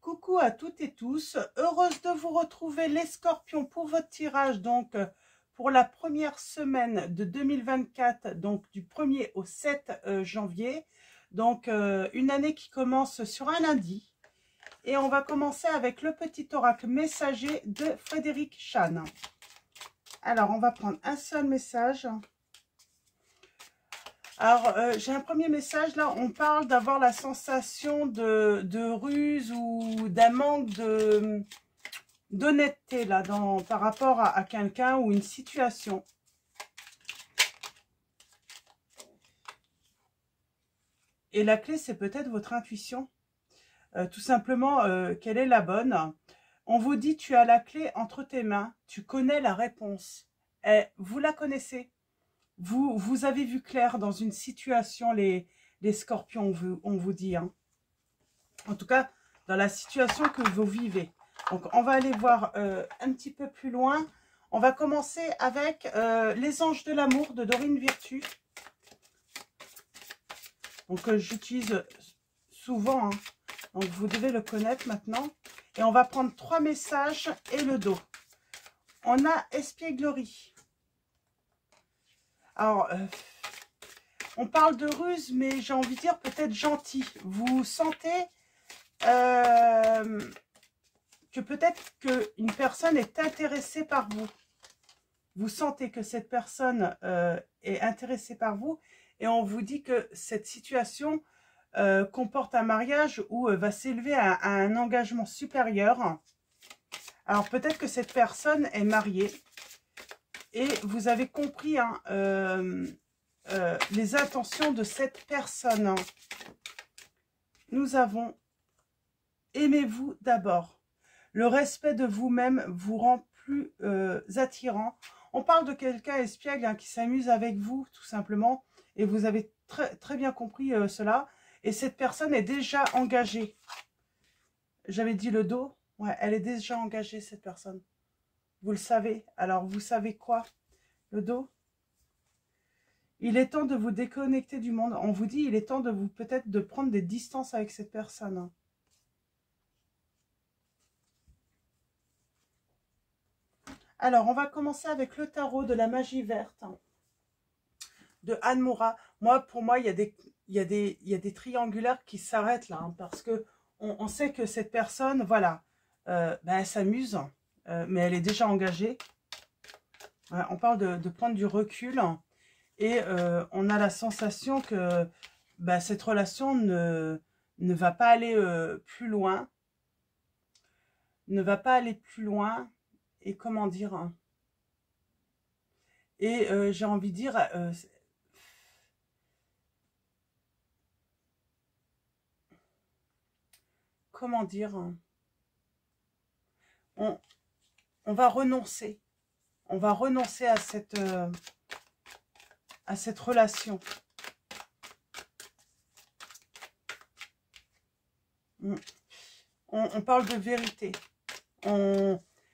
Coucou à toutes et tous, heureuse de vous retrouver les scorpions pour votre tirage donc pour la première semaine de 2024, donc du 1er au 7 janvier, donc une année qui commence sur un lundi. Et on va commencer avec le petit oracle messager de Frédéric Chan. Alors on va prendre un seul message. Alors, j'ai un premier message, là, on parle d'avoir la sensation de ruse ou d'un manque d'honnêteté, là, par rapport à quelqu'un ou une situation. Et la clé, c'est peut-être votre intuition. Tout simplement, quelle est la bonne? On vous dit, tu as la clé entre tes mains, tu connais la réponse. Et vous la connaissez. Vous avez vu clair dans une situation, les scorpions, on vous dit. Hein. En tout cas, dans la situation que vous vivez. Donc, on va aller voir un petit peu plus loin. On va commencer avec les anges de l'amour de Dorine Virtue. Donc, j'utilise souvent. Hein. Donc, vous devez le connaître maintenant. Et on va prendre 3 messages et le dos. On a espièglerie. Alors, on parle de ruse, mais j'ai envie de dire peut-être gentil. Vous sentez que peut-être qu'une personne est intéressée par vous. Vous sentez que cette personne est intéressée par vous et on vous dit que cette situation comporte un mariage ou va s'élever à un engagement supérieur. Alors, peut-être que cette personne est mariée. Et vous avez compris hein, les intentions de cette personne. Nous avons aimez-vous d'abord. Le respect de vous-même vous rend plus attirant. On parle de quelqu'un espiègle hein, qui s'amuse avec vous, tout simplement. Et vous avez très bien compris cela. Et cette personne est déjà engagée. J'avais dit le dos. Ouais, elle est déjà engagée, cette personne. Vous le savez. Alors, vous savez quoi? Le dos. Il est temps de vous déconnecter du monde. On vous dit, il est temps de vous peut-être de prendre des distances avec cette personne. Alors, on va commencer avec le tarot de la magie verte de Anne Moura. Pour moi, il y a des triangulaires qui s'arrêtent là, hein, parce que on sait que cette personne, voilà, elle s'amuse, mais elle est déjà engagée. On parle de prendre du recul et on a la sensation que cette relation ne va pas aller plus loin. Ne va pas aller plus loin. Et comment dire hein. Et j'ai envie de dire... comment dire hein. On va renoncer. On va renoncer à cette relation. On parle de vérité.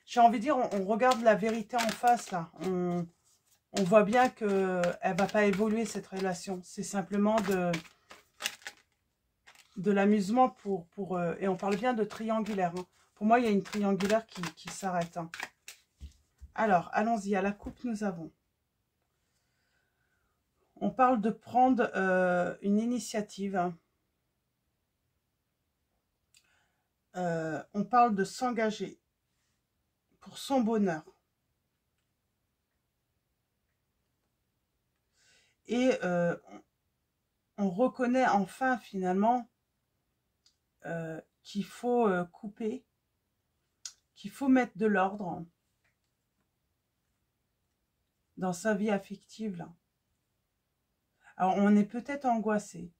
J'ai envie de dire, on regarde la vérité en face, là. On voit bien qu'elle ne va pas évoluer, cette relation. C'est simplement de l'amusement et on parle bien de triangulaire. Hein. Pour moi, il y a une triangulaire qui s'arrête. Hein. Alors, allons-y. À la coupe, nous avons... On parle de prendre une initiative. On parle de s'engager pour son bonheur. Et on reconnaît enfin, finalement, qu'il faut couper, qu'il faut mettre de l'ordre dans sa vie affective. Là. Alors, on est peut-être angoissé.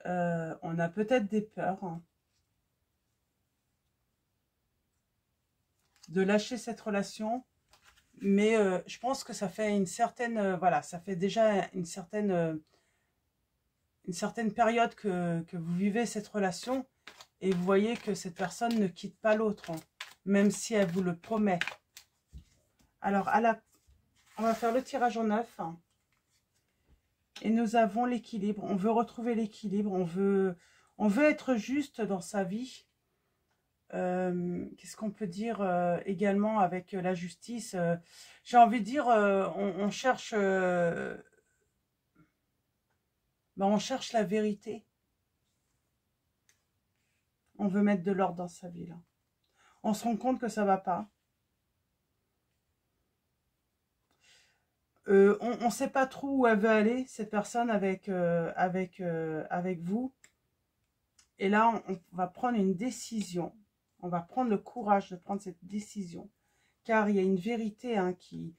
On a peut-être des peurs. Hein, de lâcher cette relation. Mais je pense que ça fait une certaine... voilà, ça fait déjà une certaine période que vous vivez cette relation. Et vous voyez que cette personne ne quitte pas l'autre. Hein, même si elle vous le promet. Alors, on va faire le tirage en 9. Hein, et nous avons l'équilibre. On veut retrouver l'équilibre. On veut être juste dans sa vie. Qu'est-ce qu'on peut dire également avec la justice? J'ai envie de dire, on cherche, on cherche la vérité. On veut mettre de l'ordre dans sa vie, là. On se rend compte que ça va pas. On ne sait pas trop où elle veut aller, cette personne, avec vous. Et là, on va prendre une décision. On va prendre le courage de prendre cette décision. Car il y a une vérité qui...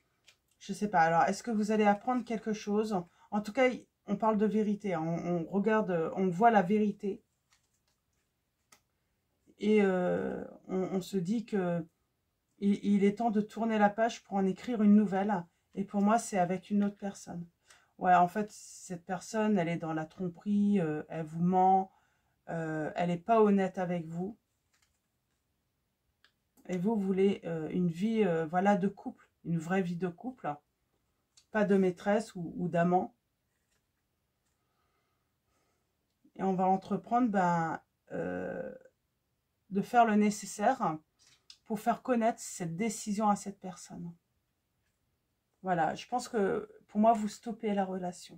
Je ne sais pas. Alors, est-ce que vous allez apprendre quelque chose? En tout cas, on parle de vérité. On regarde, on voit la vérité. Et on se dit que il est temps de tourner la page pour en écrire une nouvelle. Et pour moi, c'est avec une autre personne. Ouais, en fait, cette personne, elle est dans la tromperie, elle vous ment, elle n'est pas honnête avec vous. Et vous voulez une vie voilà, de couple, une vraie vie de couple. Pas de maîtresse ou d'amant. Et on va entreprendre de faire le nécessaire pour faire connaître cette décision à cette personne. Voilà, je pense que pour moi, vous stoppez la relation.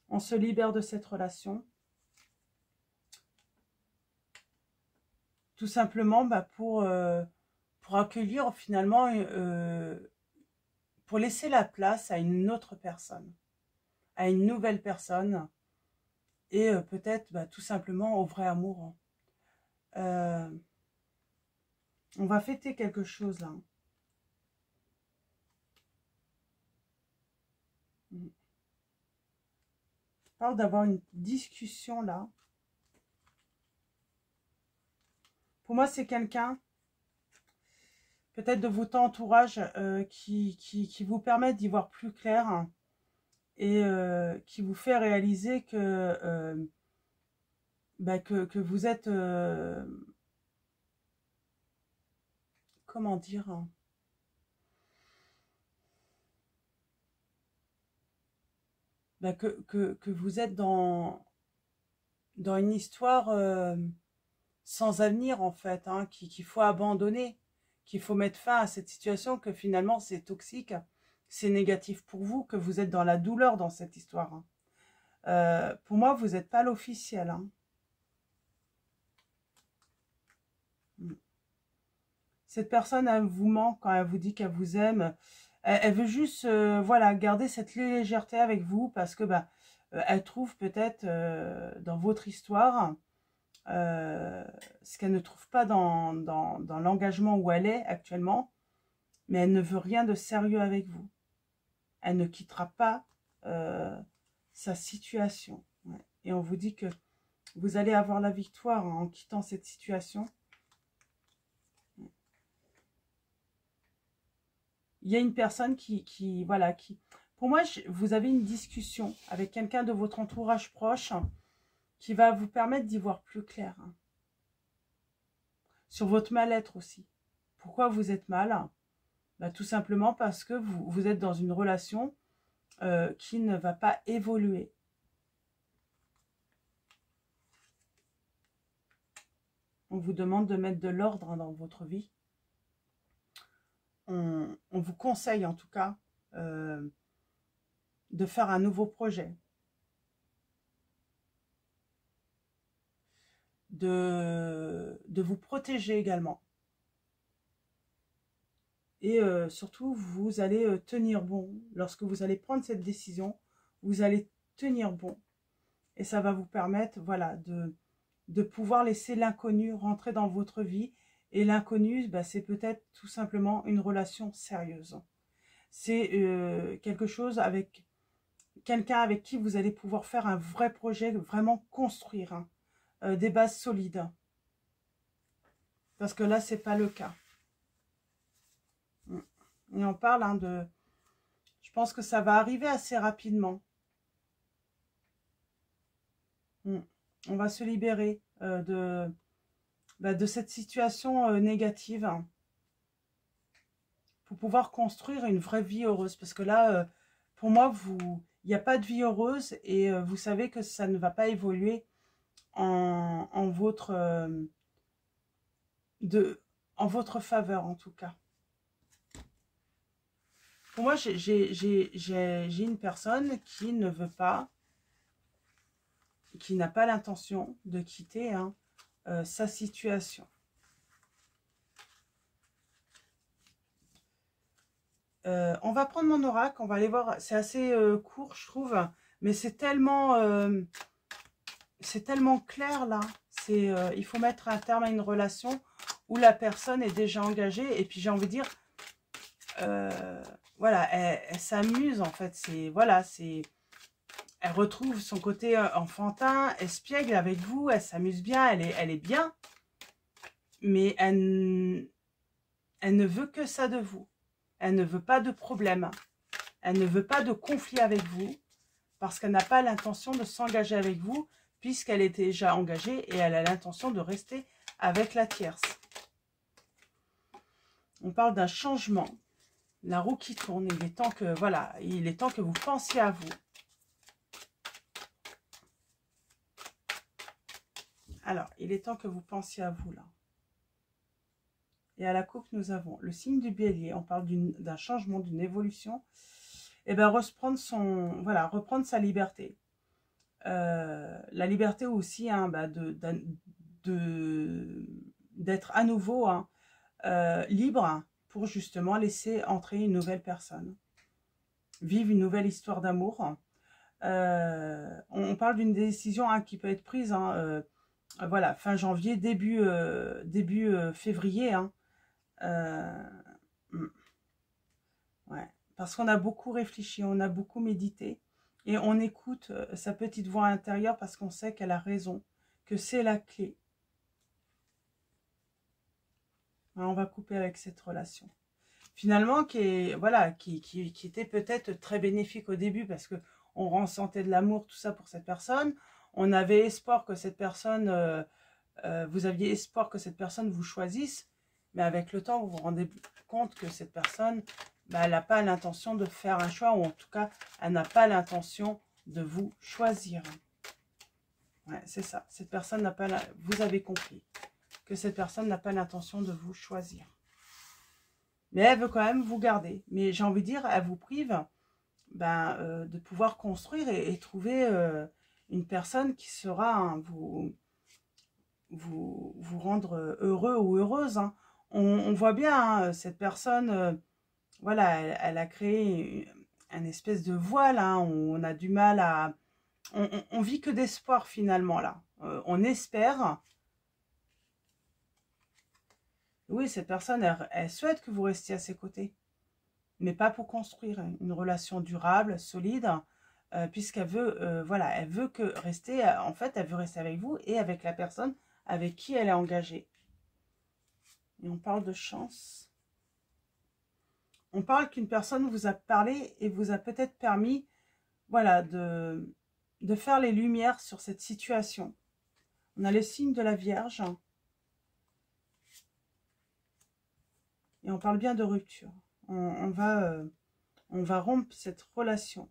On se libère de cette relation. Tout simplement pour accueillir finalement, pour laisser la place à une autre personne, à une nouvelle personne. Et peut-être tout simplement au vrai amour. On va fêter quelque chose là. Je parle d'avoir une discussion là. Pour moi, c'est quelqu'un, peut-être de votre entourage, qui vous permet d'y voir plus clair et qui vous fait réaliser que, que vous êtes... comment dire, que vous êtes dans une histoire sans avenir en fait, qu'il faut abandonner, qu'il faut mettre fin à cette situation, que finalement c'est toxique, c'est négatif pour vous, que vous êtes dans la douleur dans cette histoire. Pour moi, vous n'êtes pas l'officiel. Cette personne, elle vous ment quand elle vous dit qu'elle vous aime. Elle veut juste voilà, garder cette légèreté avec vous parce que elle trouve peut-être dans votre histoire ce qu'elle ne trouve pas dans l'engagement où elle est actuellement, mais elle ne veut rien de sérieux avec vous. Elle ne quittera pas sa situation. Ouais. Et on vous dit que vous allez avoir la victoire en quittant cette situation. Il y a une personne voilà, pour moi, vous avez une discussion avec quelqu'un de votre entourage proche qui va vous permettre d'y voir plus clair. Sur votre mal-être aussi. Pourquoi vous êtes mal? Tout simplement parce que vous êtes dans une relation qui ne va pas évoluer. On vous demande de mettre de l'ordre dans votre vie. On vous conseille en tout cas de faire un nouveau projet. De vous protéger également. Et surtout, vous allez tenir bon. Lorsque vous allez prendre cette décision, vous allez tenir bon. Et ça va vous permettre voilà, de pouvoir laisser l'inconnu rentrer dans votre vie. Et l'inconnu, c'est peut-être tout simplement une relation sérieuse. C'est quelque chose avec quelqu'un avec qui vous allez pouvoir faire un vrai projet, vraiment construire des bases solides. Parce que là, c'est pas le cas. Et on parle de... Je pense que ça va arriver assez rapidement. On va se libérer de cette situation négative pour pouvoir construire une vraie vie heureuse. Parce que là, pour moi, il n'y a pas de vie heureuse et vous savez que ça ne va pas évoluer en votre en votre faveur en tout cas. Pour moi, j'ai une personne qui ne veut pas, qui n'a pas l'intention de quitter sa situation. On va prendre mon oracle, on va aller voir, c'est assez court je trouve, mais c'est tellement clair là. Il faut mettre un terme à une relation où la personne est déjà engagée, et puis j'ai envie de dire, voilà, elle s'amuse en fait, elle retrouve son côté enfantin, espiègle avec vous, elle s'amuse bien, elle est bien, mais elle ne veut que ça de vous. Elle ne veut pas de problème, elle ne veut pas de conflit avec vous, parce qu'elle n'a pas l'intention de s'engager avec vous, puisqu'elle est déjà engagée et elle a l'intention de rester avec la tierce. On parle d'un changement, la roue qui tourne, il est temps que, voilà, il est temps que vous pensiez à vous. Alors, il est temps que vous pensiez à vous, là. Et à la coupe, nous avons le signe du bélier. On parle d'un changement, d'une évolution. Et bien, reprendre sa liberté. La liberté aussi, d'être à nouveau libre pour justement laisser entrer une nouvelle personne. Vivre une nouvelle histoire d'amour. On parle d'une décision qui peut être prise, voilà, fin janvier, début février. Ouais, parce qu'on a beaucoup réfléchi, on a beaucoup médité et on écoute sa petite voix intérieure parce qu'on sait qu'elle a raison, que c'est la clé. Alors, on va couper avec cette relation. Finalement, qui était peut-être très bénéfique au début parce que on ressentait de l'amour, tout ça pour cette personne. On avait espoir que cette personne, vous aviez espoir que cette personne vous choisisse. Mais avec le temps, vous vous rendez compte que cette personne, elle n'a pas l'intention de faire un choix, ou en tout cas, elle n'a pas l'intention de vous choisir. Ouais, c'est ça. Cette personne n'a pas, vous avez compris que cette personne n'a pas l'intention de vous choisir. Mais elle veut quand même vous garder. Mais j'ai envie de dire, elle vous prive de pouvoir construire et trouver une personne qui saura vous rendre heureux ou heureuse. On voit bien, cette personne, voilà, elle a créé un espèce de voile, où on a du mal à... On vit que d'espoir finalement, là. On espère. Oui, cette personne, elle souhaite que vous restiez à ses côtés. Mais pas pour construire une relation durable, solide, puisqu'elle veut, voilà, elle veut que rester, en fait, elle veut rester avec vous et avec la personne avec qui elle est engagée. Et on parle de chance. On parle qu'une personne vous a parlé et vous a peut-être permis, voilà, de faire les lumières sur cette situation. On a le signe de la Vierge. Et on parle bien de rupture. On va rompre cette relation.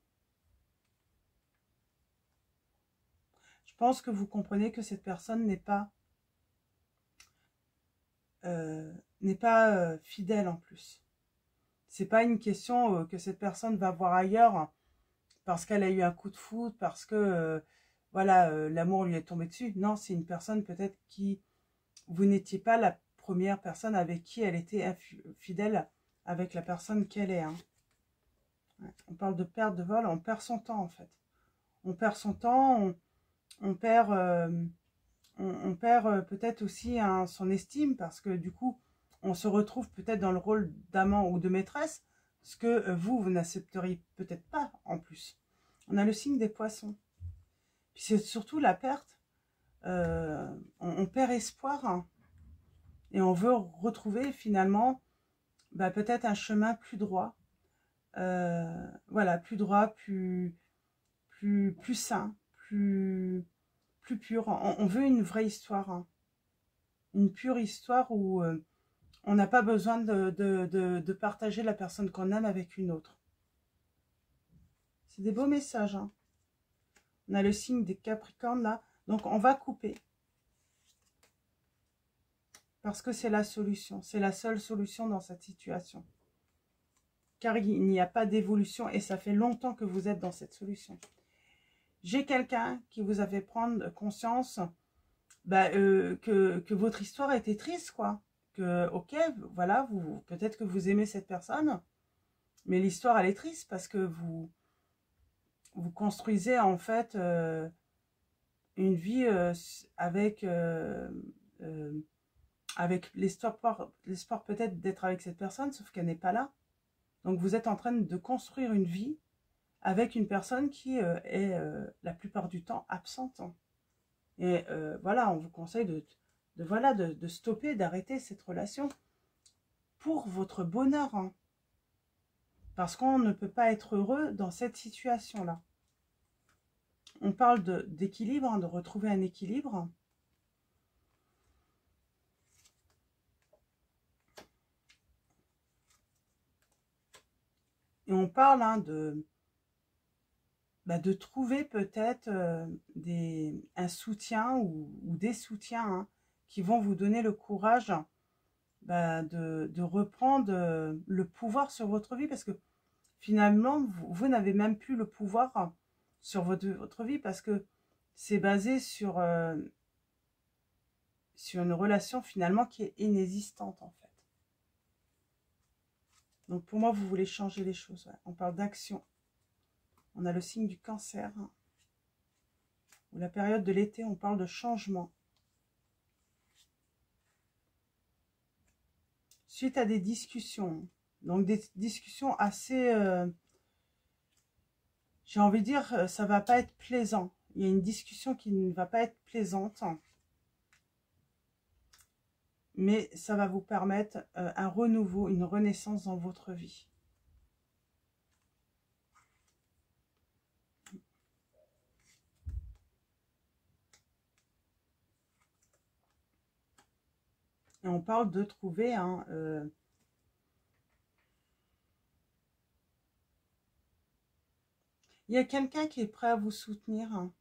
Je pense que vous comprenez que cette personne n'est pas fidèle en plus. C'est pas une question que cette personne va voir ailleurs parce qu'elle a eu un coup de foudre, parce que voilà, l'amour lui est tombé dessus. Non, c'est une personne peut-être qui... Vous n'étiez pas la première personne avec qui elle était fidèle avec la personne qu'elle est. Ouais, on parle de perte de vol, on perd son temps en fait. On perd son temps, on perd peut-être aussi son estime parce que du coup, on se retrouve peut-être dans le rôle d'amant ou de maîtresse, ce que vous n'accepteriez peut-être pas en plus. On a le signe des poissons. Puis c'est surtout la perte. On perd espoir et on veut retrouver finalement peut-être un chemin plus droit. Voilà, plus droit, plus sain, plus pur. On veut une vraie histoire. Une pure histoire où on n'a pas besoin de partager la personne qu'on aime avec une autre. C'est des beaux messages. On a le signe des Capricornes là. Donc, on va couper. Parce que c'est la solution. C'est la seule solution dans cette situation. Car il n'y a pas d'évolution et ça fait longtemps que vous êtes dans cette solution. J'ai quelqu'un qui vous a fait prendre conscience que votre histoire était triste, quoi. Que, ok, voilà, peut-être que vous aimez cette personne, mais l'histoire, elle est triste parce que vous construisez, en fait, une vie avec l'espoir peut-être d'être avec cette personne, sauf qu'elle n'est pas là. Donc, vous êtes en train de construire une vie avec une personne qui est la plupart du temps absente. Et voilà, on vous conseille de stopper, d'arrêter cette relation pour votre bonheur. Hein. Parce qu'on ne peut pas être heureux dans cette situation-là. On parle d'équilibre, hein, de retrouver un équilibre. Et on parle hein, de trouver peut-être un soutien ou des soutiens hein, qui vont vous donner le courage de reprendre le pouvoir sur votre vie. Parce que finalement, vous n'avez même plus le pouvoir sur votre vie parce que c'est basé sur une relation finalement qui est inexistante en fait. Donc pour moi, vous voulez changer les choses. Ouais. On parle d'action. On a le signe du Cancer. Hein. Ou la période de l'été, on parle de changement. Suite à des discussions. Donc des discussions assez... j'ai envie de dire, ça va pas être plaisant. Il y a une discussion qui ne va pas être plaisante. Mais ça va vous permettre un renouveau, une renaissance dans votre vie. Et on parle de trouver hein, il y a quelqu'un qui est prêt à vous soutenir hein,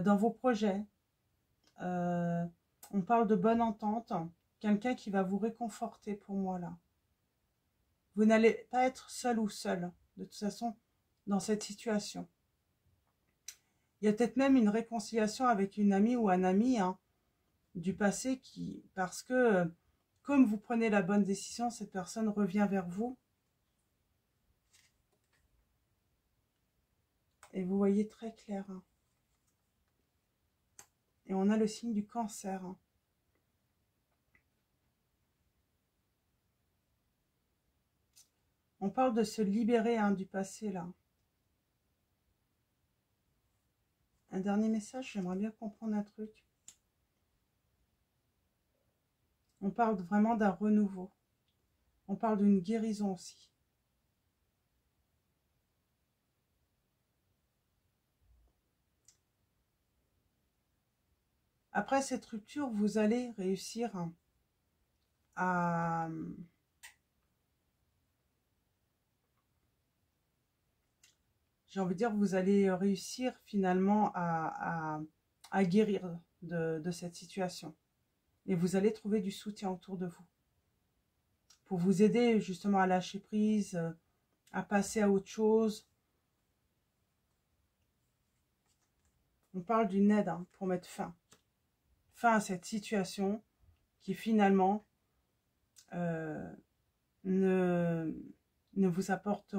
dans vos projets. On parle de bonne entente. Quelqu'un qui va vous réconforter pour moi là. Vous n'allez pas être seul ou seul, de toute façon, dans cette situation. Il y a peut-être même une réconciliation avec une amie ou un ami hein, du passé parce que comme vous prenez la bonne décision, cette personne revient vers vous. Et vous voyez très clair. Hein. Et on a le signe du Cancer. Hein. On parle de se libérer hein, du passé, là. Un dernier message, j'aimerais bien comprendre un truc. On parle vraiment d'un renouveau. On parle d'une guérison aussi. Après cette rupture, vous allez réussir à... J'ai envie de dire, vous allez réussir finalement à guérir de cette situation. Et vous allez trouver du soutien autour de vous. Pour vous aider justement à lâcher prise, à passer à autre chose. On parle d'une aide hein, pour mettre fin à cette situation qui finalement ne vous apporte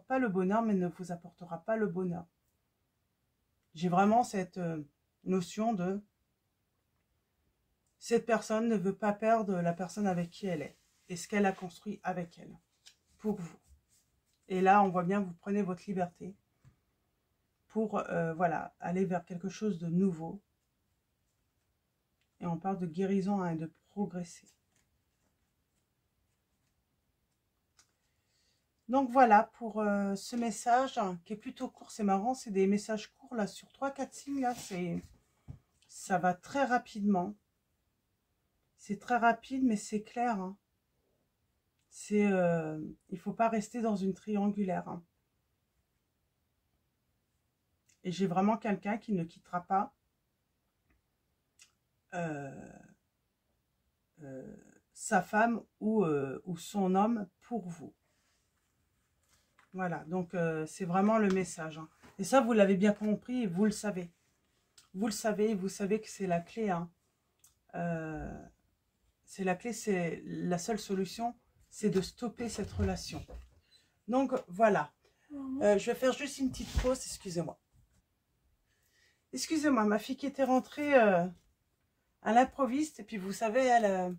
pas le bonheur, mais ne vous apportera pas le bonheur. J'ai vraiment cette notion de cette personne ne veut pas perdre la personne avec qui elle est et ce qu'elle a construit avec elle, pour vous. Et là, on voit bien que vous prenez votre liberté pour voilà, aller vers quelque chose de nouveau. Et on parle de guérison hein, et de progresser. Donc voilà pour ce message hein, qui est plutôt court. C'est marrant, c'est des messages courts là sur 3-4 signes. Là, ça va très rapidement. C'est très rapide, mais c'est clair. Hein. Il ne faut pas rester dans une triangulaire. Hein. Et j'ai vraiment quelqu'un qui ne quittera pas sa femme ou son homme pour vous. Voilà, donc c'est vraiment le message. Hein. Et ça, vous l'avez bien compris et vous le savez. Vous savez que c'est la clé. Hein. C'est la clé, c'est la seule solution, c'est de stopper cette relation. Donc voilà, je vais faire juste une petite pause, excusez-moi. Excusez-moi, ma fille qui était rentrée à l'improviste, et puis vous savez, elle,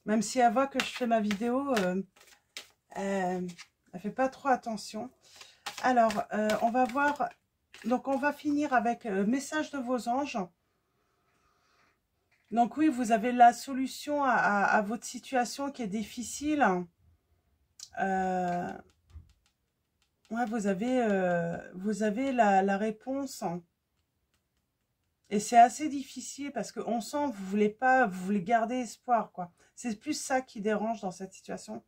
même si elle voit que je fais ma vidéo, elle fait pas trop attention. Alors, on va voir, donc on va finir avec message de vos anges. Donc oui, vous avez la solution à votre situation qui est difficile. Ouais, vous avez la réponse. Et c'est assez difficile parce qu'on sent que vous voulez garder espoir, quoi. C'est plus ça qui dérange dans cette situation.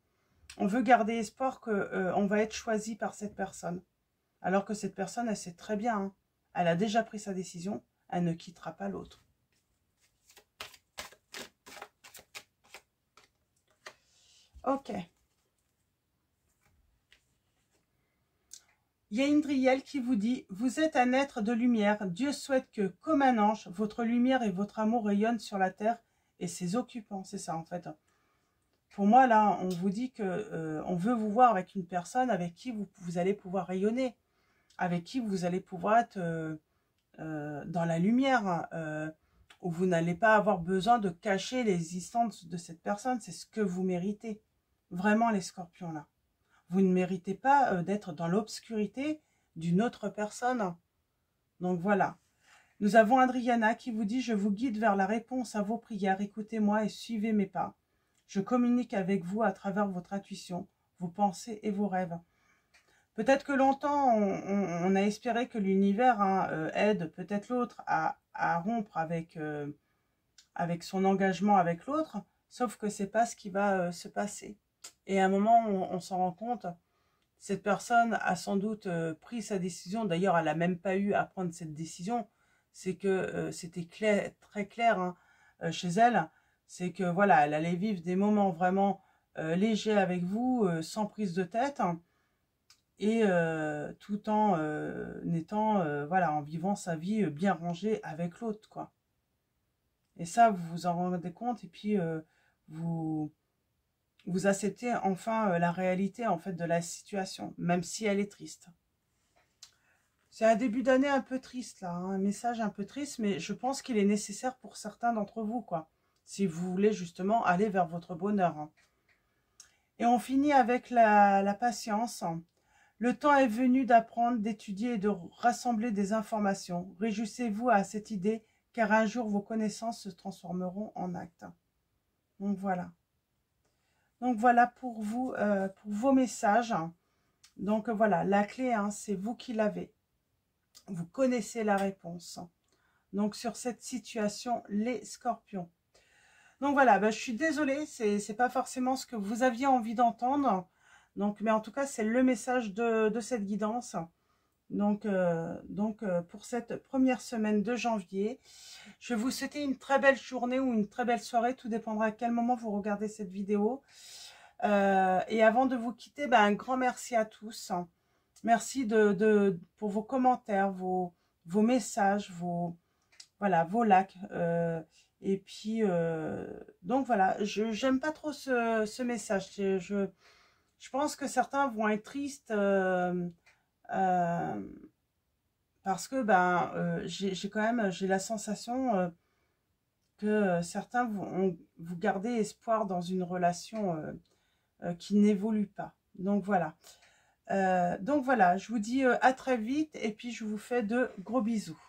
On veut garder espoir qu'on va être choisi par cette personne. Alors que cette personne, elle sait très bien. Hein, elle a déjà pris sa décision. Elle ne quittera pas l'autre. Ok. Il y a Indriel qui vous dit « Vous êtes un être de lumière. Dieu souhaite que, comme un ange, votre lumière et votre amour rayonnent sur la terre et ses occupants. » C'est ça, en fait. Pour moi, là, on vous dit que on veut vous voir avec une personne avec qui vous allez pouvoir rayonner, avec qui vous allez pouvoir être dans la lumière, où vous n'allez pas avoir besoin de cacher l'existence de cette personne. C'est ce que vous méritez. Vraiment, les scorpions, là. Vous ne méritez pas d'être dans l'obscurité d'une autre personne. Donc voilà. Nous avons Adriana qui vous dit « Je vous guide vers la réponse à vos prières. Écoutez-moi et suivez mes pas. Je communique avec vous à travers votre intuition, vos pensées et vos rêves. » Peut-être que longtemps, on a espéré que l'univers aide peut-être l'autre à rompre avec son engagement avec l'autre, sauf que ce n'est pas ce qui va se passer. Et à un moment, on s'en rend compte, cette personne a sans doute pris sa décision. D'ailleurs, elle n'a même pas eu à prendre cette décision. C'est que c'était très clair hein, chez elle. C'est que voilà, elle allait vivre des moments vraiment légers avec vous, sans prise de tête. Et tout en voilà, en vivant sa vie bien rangée avec l'autre, quoi. Et ça, vous vous en rendez compte. Et puis, vous acceptez enfin la réalité en fait de la situation, même si elle est triste. C'est un début d'année un peu triste là, hein, un message un peu triste, mais je pense qu'il est nécessaire pour certains d'entre vous, quoi, si vous voulez justement aller vers votre bonheur. Hein. Et on finit avec la patience. Le temps est venu d'apprendre, d'étudier et de rassembler des informations. Réjouissez-vous à cette idée, car un jour vos connaissances se transformeront en actes. Donc voilà. Donc voilà pour vous, pour vos messages. Donc voilà, la clé, hein, c'est vous qui l'avez. Vous connaissez la réponse. Donc sur cette situation, les scorpions. Donc voilà, ben, je suis désolée, c'est pas forcément ce que vous aviez envie d'entendre. Donc, mais en tout cas, c'est le message de cette guidance. Donc pour cette première semaine de janvier, je vais vous souhaiter une très belle journée ou une très belle soirée. Tout dépendra à quel moment vous regardez cette vidéo. Et avant de vous quitter, ben, un grand merci à tous. Merci pour vos commentaires, vos messages, vos likes. Et puis, donc voilà, j'aime pas trop ce message. Je pense que certains vont être tristes parce que ben, j'ai la sensation que certains vous gardez espoir dans une relation qui n'évolue pas. Donc voilà, je vous dis à très vite et puis je vous fais de gros bisous.